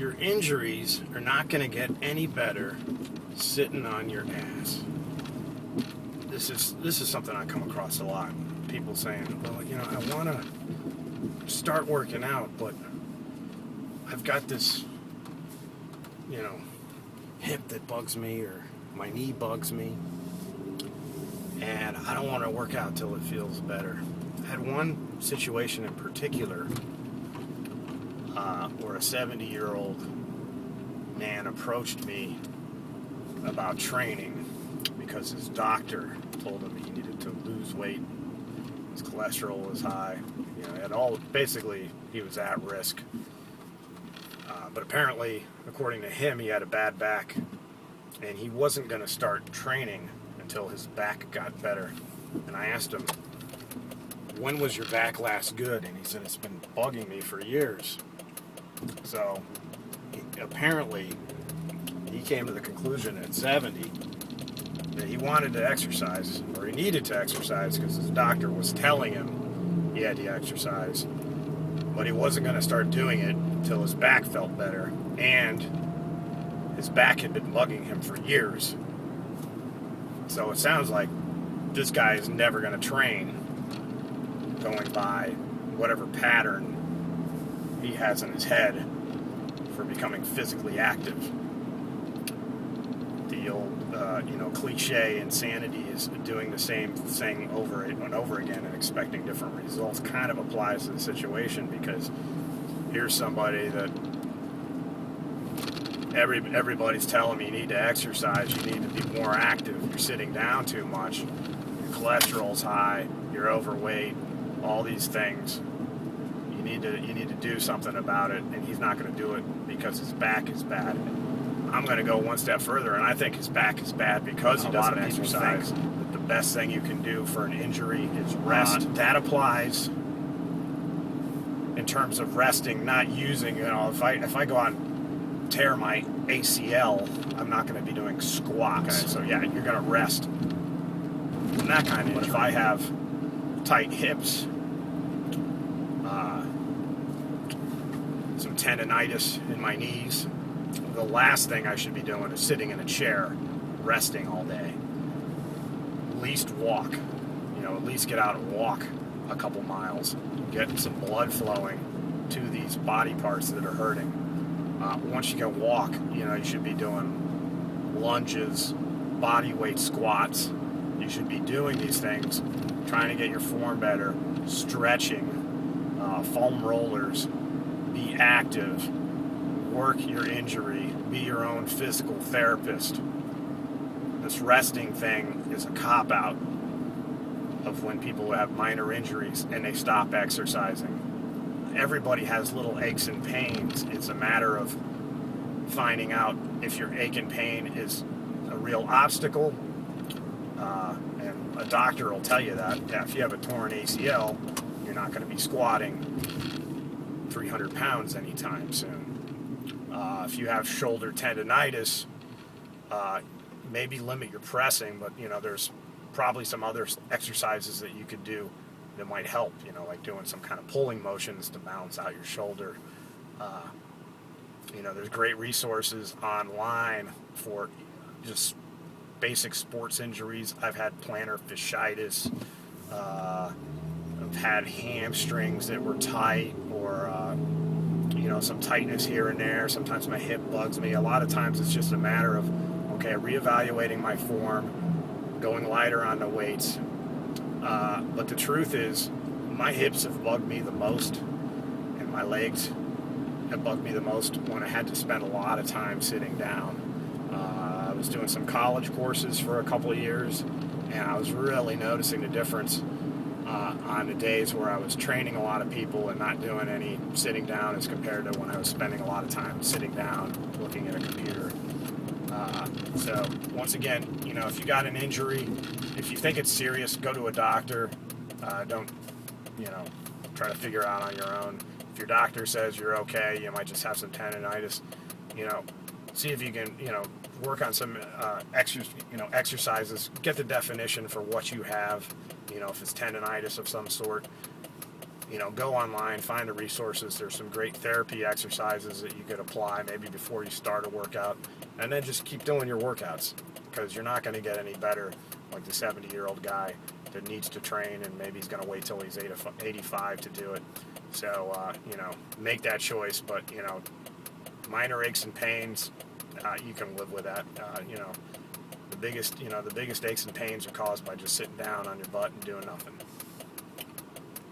your injuries are not going to get any better sitting on your ass. This is something I come across a lot. People saying, well, I want to start working out, but I've got this, hip that bugs me, or my knee bugs me, and I don't want to work out till it feels better. I had one situation in particular where a 70-year-old man approached me about training because his doctor told him he needed to lose weight. His cholesterol was high. Basically, he was at risk. But apparently, according to him, he had a bad back, and he wasn't going to start training until his back got better. And I asked him, when was your back last good? And he said, it's been bugging me for years. So, apparently, he came to the conclusion at 70 that he wanted to exercise, or he needed to exercise, because his doctor was telling him he had to exercise, but he wasn't going to start doing it until his back felt better, and his back had been bugging him for years. So it sounds like this guy is never going to train, going by whatever pattern he has in his head for becoming physically active. The old, cliche insanity is doing the same thing over and over again and expecting different results kind of applies to the situation, because here's somebody that everybody's telling me you need to exercise, you need to be more active, you're sitting down too much, your cholesterol's high, you're overweight, all these things. You need to do something about it, and he's not going to do it because his back is bad. I'm going to go one step further, and I think his back is bad because he doesn't exercise. The best thing you can do for an injury is rest. That applies in terms of resting, not using, if I go out and tear my ACL, I'm not going to be doing squats. Okay. So yeah, you're going to rest. And that kind of injury. But if I have tight hips, some tendonitis in my knees, the last thing I should be doing is sitting in a chair, resting all day. At least walk. At least get out and walk a couple miles. Get some blood flowing to these body parts that are hurting. Once you go walk, you should be doing lunges, body weight squats. You should be doing these things, trying to get your form better, stretching, foam rollers, be active, work your injury, be your own physical therapist. This resting thing is a cop-out of when people have minor injuries and they stop exercising. Everybody has little aches and pains. It's a matter of finding out if your ache and pain is a real obstacle, and a doctor will tell you that. Yeah, if you have a torn ACL, you're not going to be squatting 300 pounds anytime soon. If you have shoulder tendonitis, maybe limit your pressing, but there's probably some other exercises that you could do that might help, like doing some kind of pulling motions to balance out your shoulder. There's great resources online for just basic sports injuries. I've had plantar fasciitis. I've had hamstrings that were tight, or some tightness here and there. Sometimes my hip bugs me. A lot of times it's just a matter of, reevaluating my form, going lighter on the weights. But the truth is, my hips have bugged me the most, and my legs have bugged me the most when I had to spend a lot of time sitting down. I was doing some college courses for a couple of years, and I was really noticing the difference on the days where I was training a lot of people and not doing any sitting down as compared to when I was spending a lot of time sitting down looking at a computer. So once again, if you got an injury, if you think it's serious, go to a doctor. Don't, try to figure it out on your own. If your doctor says you're okay, you might just have some tendonitis, see if you can, work on some exercises, get the definition for what you have, if it's tendonitis of some sort. go online, find the resources. There's some great therapy exercises that you could apply maybe before you start a workout, and then just keep doing your workouts, because you're not going to get any better like the 70-year-old guy that needs to train, and maybe he's going to wait till he's 85 to do it. So, make that choice, but, minor aches and pains, you can live with that. The biggest aches and pains are caused by just sitting down on your butt and doing nothing.